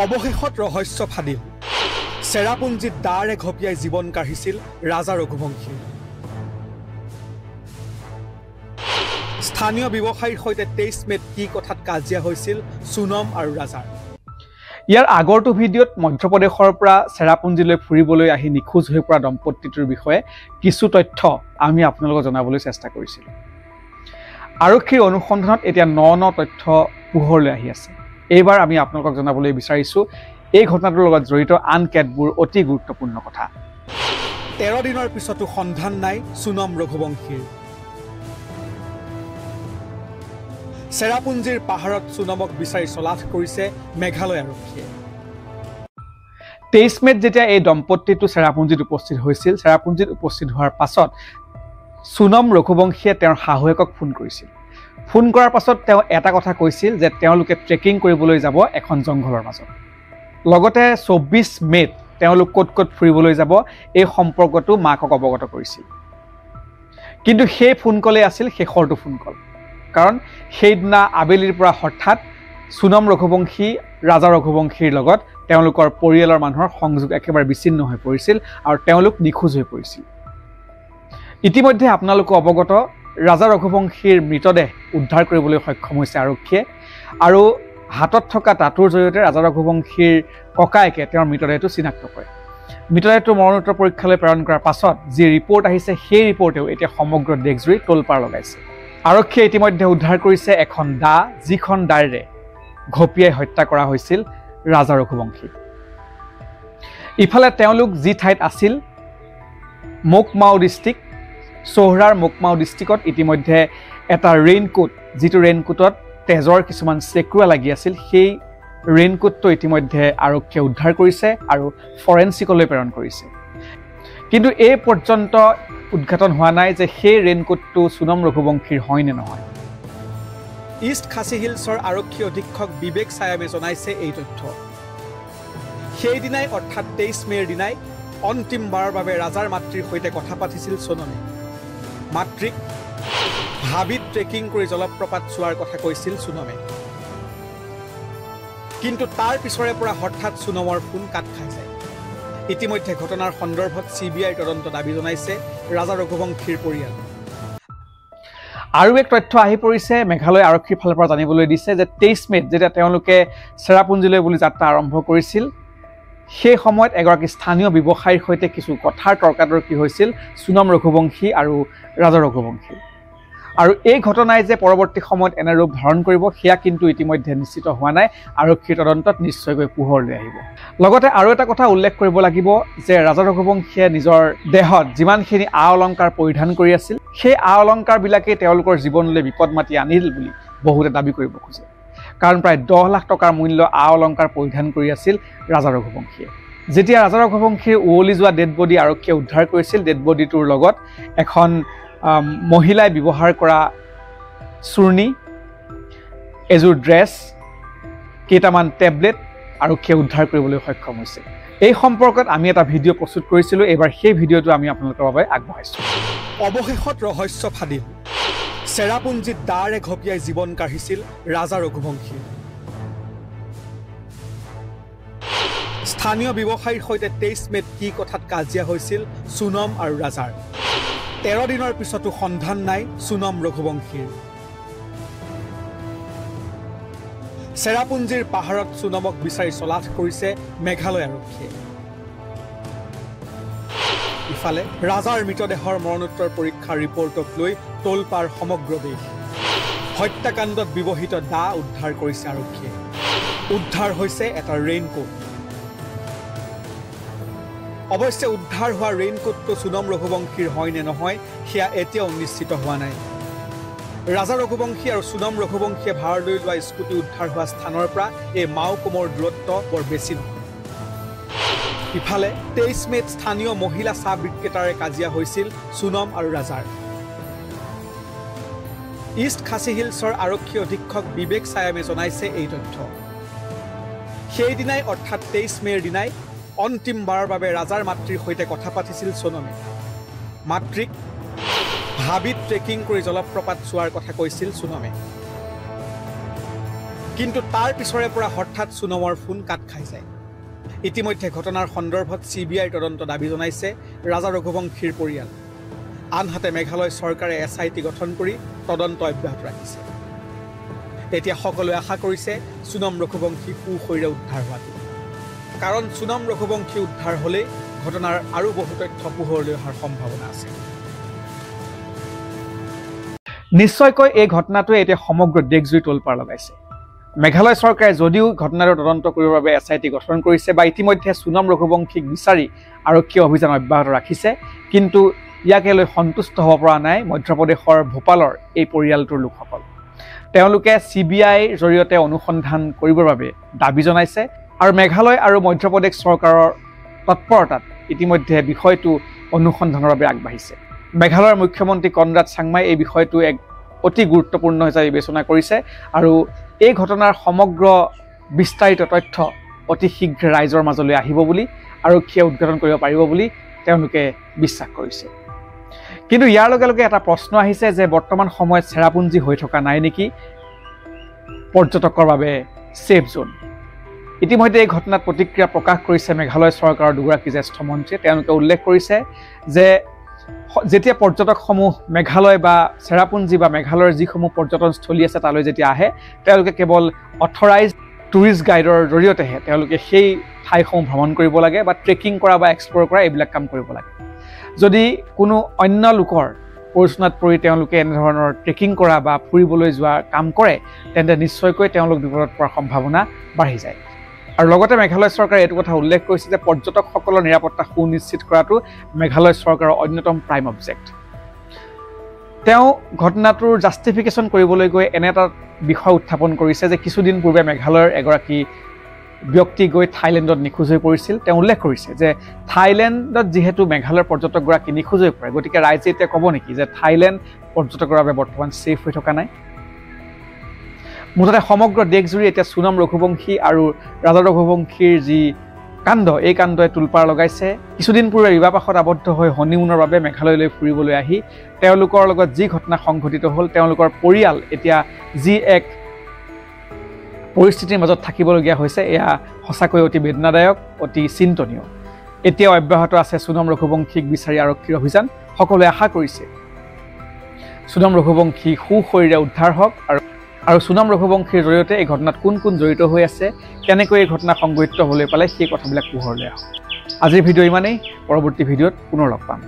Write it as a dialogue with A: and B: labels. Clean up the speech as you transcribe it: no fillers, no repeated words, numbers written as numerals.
A: অৱশেষত ৰহস্য ফাদিল চেৰাপুঞ্জীত দাৰে ঘপিয়াই জীৱন কাঢ়িছিল ৰাজা ৰঘুবংশী স্থানীয় ব্যৱসায়ীৰ সৈতে 23 মেত কি কথাত কাজিয়া হৈছিল সুনম আৰু ৰাজাৰ
B: ইয়াৰ আগৰটো ভিডিঅ'ত মধ্যপ্ৰদেশৰ পৰা চেৰাপুঞ্জীলৈ ফুৰিবলৈ আহি নিখোজ হৈ পৰা দম্পতিটোৰ বিষয়ে কিছু তথ্য আমি আপোনালোকক জনাবলৈ চেষ্টা কৰিছিলোঁ আৰক্ষীৰ অনুসন্ধানত এতিয়া ন তথ্য পোহৰলৈ আহি আছে এইবাৰ আমি আপোনালোকক জনাবলৈ বিচাৰিছো এই ঘটনাটোৰ লগত জড়িত আন কেতবোৰ অতি গুৰুত্বপূৰ্ণ কথা
A: 13 দিনৰ পিছতো সন্ধান নাই সুনম ৰঘুবংশীৰ চেৰাপুঞ্জীৰ পাহাৰত সুনমক বিচাৰি চলাথ কৰিছে মেঘালয় আৰক্ষীয়ে
B: 23 মেত যেতিয়া এই দম্পতিটো চেৰাপুঞ্জীত উপস্থিত হৈছিল চেৰাপুঞ্জীত উপস্থিত হোৱাৰ পাছত সুনম ৰঘুবংশীয়ে তেওঁৰ শাহুৱেকক ফোন কৰিছিল ফোন কৰাৰ পাছত তেওঁ এটা কথা কৈছিল যে তেওঁলোকে ট্ৰেকিং কৰিবলৈ যাব এখন জংঘলৰ মাজত লগতে 24 মেত তেওঁলোক ক'ত ফুৰিবলৈ যাব এই সম্পৰ্কটো মাকক অৱগত কৰিছিল কিন্তু সেই ফোন কলে আছিল শেষৰটো ফোন কল কাৰণ সেইদিনা আবেলিৰ পৰা হঠাৎ সুনম ৰঘুবংশী ৰাজা ৰঘুবংশীৰ লগত তেওঁলোকৰ পৰিয়ালৰ মানুহৰ সংযোগ একেবাৰে বিচ্ছিন্ন হৈ পৰিছিল আৰু তেওঁলোক নিখোজ হৈ পৰিছিল ইতিমধ্যে আপোনালোক অৱগত ৰাজা ৰঘুবংশীৰ মৃতদেহ উদ্ধাৰ কৰিবলৈ সক্ষম হৈছে আৰক্ষীয়ে আৰু হাতত থকা টাটুৰ জৰিয়তে ৰাজা ৰঘুবংশীৰ ককায়েকে তেওঁৰ মৃতদেহটো চিনাক্ত কৰে মৃতদেহটো মৰণোত্তৰ পৰীক্ষালৈ প্ৰেৰণ কৰাৰ পাছত যি ৰিপৰ্ট আহিছে সেই ৰিপৰ্টেও এতিয়া সমগ্ৰ দেশজুৰি তোলপাৰ লগাইছে আৰক্ষীয়ে ইতিমধ্যে উদ্ধাৰ কৰিছে এখন দা যিখন দাৰে ঘপিয়াই হত্যা কৰা হৈছিল ৰাজা ৰঘুবংশী ইফালে তেওঁলোক যি ঠাইত আছিল মোকমাও ডিষ্ট্ৰিক্ট সোহৰাৰ মোকমাও ডিষ্ট্ৰিক্টত ইতিমধ্যে এটা ৰেইনকোট যিটো ৰেইনকোটত তেজৰ কিছুমান চেকুৰা লাগি আছিল সেই ৰেইনকোটটো ইতিমধ্যে আৰক্ষীয়ে উদ্ধাৰ কৰিছে আৰু ফৰেনচিকলৈ প্ৰেৰণ কৰিছে কিন্তু এই পৰ্যন্ত উদ্ঘাটন হোৱা নাই যে সেই ৰেইনকোটটো সুনম ৰঘুবংশীৰ হয় নে নহয়
A: ইষ্ট খাচী হিলছৰ আৰক্ষী অধীক্ষক বিবেক সায়ামে জনাইছে এই তথ্য সেইদিনাই অৰ্থাৎ 23 মেৰ দিনাই অন্তিমবাৰৰ বাবে ৰাজাৰ মাতৃৰ সৈতে কথা পাতিছিল সুনমে মাতৃক হাবিত ট্ৰেকিং কৰি জলপ্ৰপাত চোৱাৰ কথা কৈছিল সুনমে কিন্তু তাৰ পিছৰে পৰা হঠাৎ সুনমৰ ফোন কাট খাই যায় ইতিমধ্যে ঘটনাৰ সন্দৰ্ভত সিবিআই তদন্ত দাবী জনাইছে ৰাজা ৰঘুবংশীৰ পৰিয়াল আৰু এক তথ্য আহি পৰিছে মেঘালয় আৰক্ষীৰ ফালৰ পৰা জানিবলৈ দিছে যে 23 মেত যেতিয়া তেওঁলোকে চেৰাপুঞ্জীলৈ বুলি যাত্ৰা আৰম্ভ কৰিছিল সেই সময়ত এগৰাকী স্থানীয় ব্যৱসায়ীৰ সৈতে কিছু কথাৰ তৰ্কাতৰ্কি হৈছিল সুনম ৰঘুবংশী আৰু ৰাজা ৰঘুবংশী আৰু এই ঘটনাই যে পৰৱৰ্তী সময়ত এনে ৰূপ ধাৰণ কৰিব সেয়া কিন্তু ইতিমধ্যে নিশ্চিত হোৱা নাই আৰক্ষীৰ তদন্তত নিশ্চয়কৈ পোহৰলৈ আহিব লগতে আৰু এটা কথা উল্লেখ কৰিব লাগিব যে ৰাজা ৰঘুবংশীয়ে নিজৰ দেহত যিমানখিনি অলংকাৰ পৰিধান কৰি আছিল সেই অলংকাৰবিলাকে তেওঁলোকৰ জীৱনলৈ বিপদ মাতি আনিল বুলি বহুতে দাবী কৰিব খোজে কাৰণ প্ৰায় 10 লাখ টকাৰ মূল্য অলংকাৰ পৰিধান কৰি আছিল ৰাজা ৰঘুবংশীয়ে যেতিয়া ৰাজা ৰঘুবংশীৰ উৱলি যোৱা ডেড বডি আৰক্ষীয়ে উদ্ধাৰ কৰিছিল ডেড বডিটোৰ লগত এখন মহিলাই ব্যৱহাৰ কৰা চূৰ্ণী এযোৰ ড্ৰেছ কেইটামান টেবলেট আৰক্ষীয়ে উদ্ধাৰ কৰিবলৈ সক্ষম হৈছে এই সম্পৰ্কত আমি এটা ভিডিঅ' প্ৰস্তুত কৰিছিলোঁ এবাৰ সেই ভিডিঅ'টো আমি আপোনালোকৰ বাবে আগবঢ়াইছোঁ অৱশেষত ৰহস্য ফাদিল চেৰাপুঞ্জীত দাৰে ঘপিয়াই জীৱন কাঢ়িছিল ৰাজা ৰঘুবংশী স্থানীয় ব্যৱসায়ীৰ সৈতে 23 মেত কি কথাত কাজিয়া হৈছিল সুনম আৰু ৰাজাৰ 13 দিনৰ পিছতো সন্ধান নাই সুনম ৰঘুবংশীৰ চেৰাপুঞ্জীৰ পাহাৰত সুনমক বিচাৰি চলাথ কৰিছে মেঘালয় আৰক্ষীয়ে ইফালে ৰাজাৰ মৃতদেহৰ মৰণোত্তৰ পৰীক্ষাৰ ৰিপৰ্টক লৈ তোলপাৰ সমগ্ৰ দেশ হত্যাকাণ্ডত ব্যৱহৃত দা উদ্ধাৰ কৰিছে আৰক্ষীয়ে উদ্ধাৰ হৈছে এটা ৰেইনকোট অৱশ্যে উদ্ধাৰ হোৱা ৰেইনকোটটো সুনম ৰঘুবংশীৰ হয় নে নহয় সেয়া এতিয়াও নিশ্চিত হোৱা নাই ৰাজা ৰঘুবংশী আৰু সুনম ৰঘুবংশীয়ে ভাড়া লৈ লোৱা স্কুটি উদ্ধাৰ হোৱা স্থানৰ পৰা এই মাওকুমৰ দূৰত্ব বৰ বেছি নহয় ইফালে 23 মেত স্থানীয় মহিলা চাহ বিক্ৰেতাৰে কাজিয়া হৈছিল সুনম আৰু ৰাজাৰ ইষ্ট খাচী হিলছৰ আৰক্ষী অধীক্ষক বিবেক সায়ামে জনাইছে এই তথ্য সেইদিনাই অৰ্থাৎ 23 মেৰ দিনাই অন্তিমবাৰৰ বাবে ৰাজাৰ মাতৃৰ সৈতে কথা পাতিছিল সুনমে মাতৃক হাবিত ট্ৰেকিং কৰি জলপ্ৰপাত চোৱাৰ কথা কৈছিল সুনমে কিন্তু তাৰ পিছৰে পৰা হঠাৎ সুনমৰ ফোন কাট খাই যায়। ইতিমধ্যে ঘটনাৰ সন্দৰ্ভত CBIৰ তদন্ত দাবী জনাইছে ৰাজা ৰঘুবংশীৰ পৰিয়াল। আনহাতে মেঘালয় চৰকাৰে SIT গঠন কৰি তদন্ত অব্যাহত ৰাখিছে। এতিয়া সকলোৱে আশা কৰিছে সুনম ৰঘুবংশী সুশৰীৰে উদ্ধাৰ হোৱাটো, কাৰণ সুনম ৰঘুবংশী উদ্ধাৰ হ'লেই ঘটনাৰ আৰু বহু তথ্য পোহৰলৈ অহাৰ সম্ভাৱনা আছে।
B: নিশ্চয়কৈ এই ঘটনাটোৱে এতিয়া সমগ্ৰ দেশজুৰি তোলপাৰ লগাইছে। মেঘালয় চৰকাৰে যদিও ঘটনাটোৰ তদন্ত কৰিবৰ বাবে SIT গঠন কৰিছে বা ইতিমধ্যে সুনম ৰঘুবংশীক বিচাৰি আৰক্ষী অভিযান অব্যাহত ৰাখিছে, কিন্তু ইয়াকে লৈ সন্তুষ্ট হ'ব পৰা নাই মধ্যপ্ৰদেশৰ ভূপালৰ এই পৰিয়ালটোৰ লোকসকল। তেওঁলোকে CBIৰ জৰিয়তে অনুসন্ধান কৰিবৰ বাবে দাবী জনাইছে আৰু মেঘালয় আৰু মধ্যপ্ৰদেশ চৰকাৰৰ তৎপৰতাত ইতিমধ্যে বিষয়টো অনুসন্ধানৰ বাবে আগবাঢ়িছে। মেঘালয়ৰ মুখ্যমন্ত্ৰী কনৰাড চাংমাই এই বিষয়টো এক অতি গুৰুত্বপূৰ্ণ হিচাপে বিবেচনা কৰিছে আৰু এই ঘটনাৰ সমগ্ৰ বিস্তাৰিত তথ্য অতি শীঘ্ৰে ৰাইজৰ মাজলৈ আহিব বুলি আৰক্ষীয়ে উদ্ঘাটন কৰিব পাৰিব বুলি তেওঁলোকে বিশ্বাস কৰিছে। কিন্তু ইয়াৰ লগে লগে এটা প্ৰশ্ন আহিছে যে বৰ্তমান সময়ত চেৰাপুঞ্জী হৈ থকা নাই নেকি পৰ্যটকৰ বাবে ছেফ জোন। ইতিমধ্যে এই ঘটনাত প্ৰতিক্ৰিয়া প্ৰকাশ কৰিছে মেঘালয় চৰকাৰৰ দুগৰাকী জ্যেষ্ঠ মন্ত্ৰীয়ে। তেওঁলোকে উল্লেখ কৰিছে যে যেতিয়া পৰ্যটকসমূহ মেঘালয় বা চেৰাপুঞ্জী বা মেঘালয়ৰ যিসমূহ পৰ্যটনস্থলী আছে তালৈ যেতিয়া আহে, তেওঁলোকে কেৱল অথৰাইজ টুৰিষ্ট গাইডৰ জৰিয়তেহে তেওঁলোকে সেই ঠাইসমূহ ভ্ৰমণ কৰিব লাগে বা ট্ৰেকিং কৰা বা এক্সপ্ল'ৰ কৰা এইবিলাক কাম কৰিব লাগে। যদি কোনো অন্য লোকৰ পৰিচালনাত পৰি তেওঁলোকে এনেধৰণৰ ট্ৰেকিং কৰা বা ফুৰিবলৈ যোৱা কাম কৰে, তেন্তে নিশ্চয়কৈ তেওঁলোক বিপদত পৰাৰ সম্ভাৱনা বাঢ়ি যায়। আৰু লগতে মেঘালয় চৰকাৰে এইটো কথা উল্লেখ কৰিছে যে পৰ্যটকসকলৰ নিৰাপত্তা সুনিশ্চিত কৰাটো মেঘালয় চৰকাৰৰ অন্যতম প্ৰাইম অবজেক্ট। তেওঁ ঘটনাটোৰ জাষ্টিফিকেশ্যন কৰিবলৈ গৈ এনে এটা বিষয় উত্থাপন কৰিছে যে কিছুদিন পূৰ্বে মেঘালয়ৰ এগৰাকী ব্যক্তি গৈ থাইলেণ্ডত নিখোজ হৈ পৰিছিল। তেওঁ উল্লেখ কৰিছে যে থাইলেণ্ডত যিহেতু মেঘালয়ৰ পৰ্যটকগৰাকী নিখোজ হৈ পৰে, গতিকে ৰাইজে এতিয়া ক'ব নেকি যে থাইলেণ্ড পৰ্যটকৰ বাবে বৰ্তমান ছেফ হৈ থকা নাই। মুঠতে সমগ্ৰ দেশজুৰি এতিয়া সুনম ৰঘুবংশী আৰু ৰাজা ৰঘুবংশীৰ যি কাণ্ড, এই কাণ্ডই তোলপাৰ লগাইছে। কিছুদিন পূৰ্বে বিবাহপাশত আবদ্ধ হৈ হনিমুনৰ বাবে মেঘালয়লৈ ফুৰিবলৈ আহি তেওঁলোকৰ লগত যি ঘটনা সংঘটিত হ'ল, তেওঁলোকৰ পৰিয়াল এতিয়া যি এক পৰিস্থিতিৰ মাজত থাকিবলগীয়া হৈছে, এয়া সঁচাকৈ অতি বেদনাদায়ক, অতি চিন্তনীয়। এতিয়াও অব্যাহত আছে সুনম ৰঘুবংশীক বিচাৰি আৰক্ষীৰ অভিযান। সকলোৱে আশা কৰিছে সুনম ৰঘুবংশী সুশৰীৰে উদ্ধাৰ হওক আৰু সুনম ৰঘুবংশীৰ জৰিয়তে এই ঘটনাত কোন কোন জড়িত হৈ আছে, কেনেকৈ এই ঘটনা সংঘটিত হ'বলৈ পালে সেই কথাবিলাক পোহৰলৈ আহক। আজিৰ ভিডিঅ' ইমানেই। পৰৱৰ্তী ভিডিঅ'ত পুনৰ লগ পাম।